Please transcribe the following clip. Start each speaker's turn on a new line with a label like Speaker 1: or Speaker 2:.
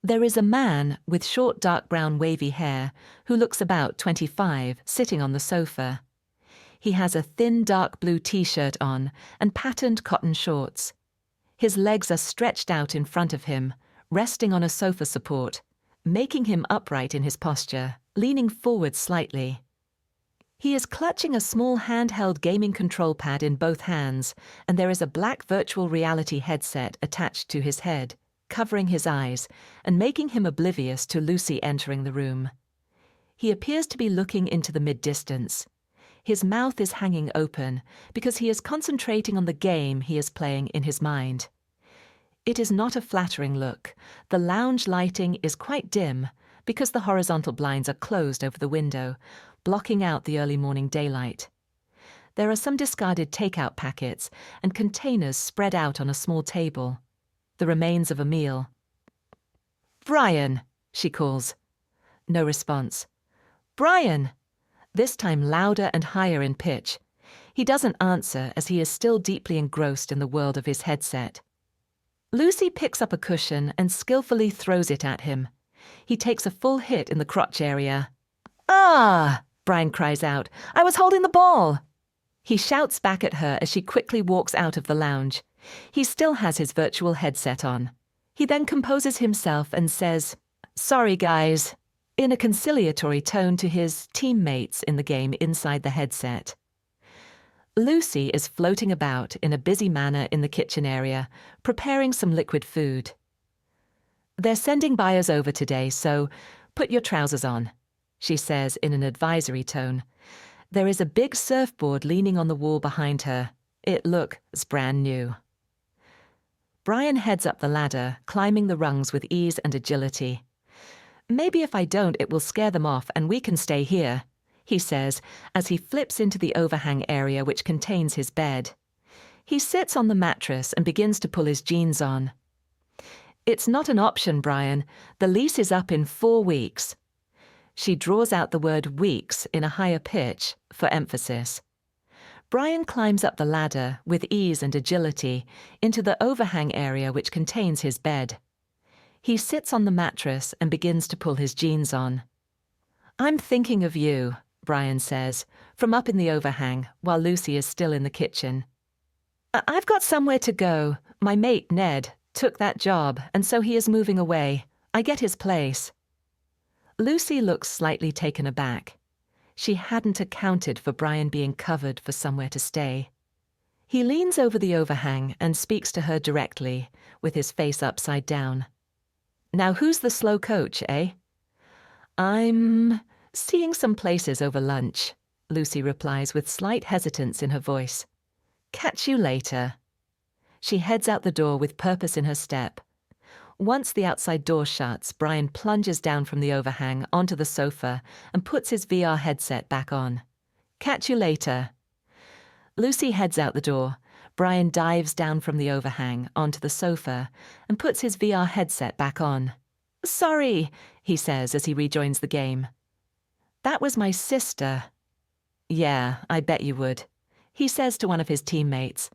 Speaker 1: There is a man with short dark brown wavy hair who looks about 25 sitting on the sofa. He has a thin dark blue t-shirt on and patterned cotton shorts. His legs are stretched out in front of him, resting on a sofa support, making him upright in his posture, leaning forward slightly. He is clutching a small handheld gaming control pad in both hands, and there is a black virtual reality headset attached to his head, covering his eyes and making him oblivious to Lucy entering the room. He appears to be looking into the mid-distance. His mouth is hanging open because he is concentrating on the game he is playing in his mind. It is not a flattering look. The lounge lighting is quite dim because the horizontal blinds are closed over the window, blocking out the early morning daylight. There are some discarded takeout packets and containers spread out on a small table, the remains of a meal. "Brian," she calls. No response. "Brian!" This time louder and higher in pitch. He doesn't answer as he is still deeply engrossed in the world of his headset. Lucy picks up a cushion and skillfully throws it at him. He takes a full hit in the crotch area. "Ah!" Brian cries out. "I was holding the ball!" He shouts back at her as she quickly walks out of the lounge. He still has his virtual headset on. He then composes himself and says, "Sorry, guys," in a conciliatory tone to his teammates in the game inside the headset. Lucy is floating about in a busy manner in the kitchen area, preparing some liquid food. "They're sending buyers over today, so put your trousers on," she says in an advisory tone. There is a big surfboard leaning on the wall behind her. It looks brand new. Brian heads up the ladder, climbing the rungs with ease and agility. "Maybe if I don't, it will scare them off and we can stay here," he says as he flips into the overhang area which contains his bed. He sits on the mattress and begins to pull his jeans on. "It's not an option, Brian. The lease is up in 4 weeks. She draws out the word weeks in a higher pitch for emphasis. Brian climbs up the ladder with ease and agility into the overhang area which contains his bed. He sits on the mattress and begins to pull his jeans on. "I'm thinking of you," Brian says, from up in the overhang while Lucy is still in the kitchen. "I've got somewhere to go. My mate, Ned, took that job, and so he is moving away. I get his place." Lucy looks slightly taken aback. She hadn't accounted for Brian being covered for somewhere to stay. He leans over the overhang and speaks to her directly, with his face upside down. "Now who's the slow coach, eh?" "I'm seeing some places over lunch," Lucy replies with slight hesitance in her voice. "Catch you later." She heads out the door with purpose in her step. Once the outside door shuts, Brian plunges down from the overhang onto the sofa and puts his VR headset back on. "Catch you later." Lucy heads out the door. Brian dives down from the overhang onto the sofa and puts his VR headset back on. "Sorry," he says as he rejoins the game. "That was my sister." "Yeah, I bet you would," he says to one of his teammates.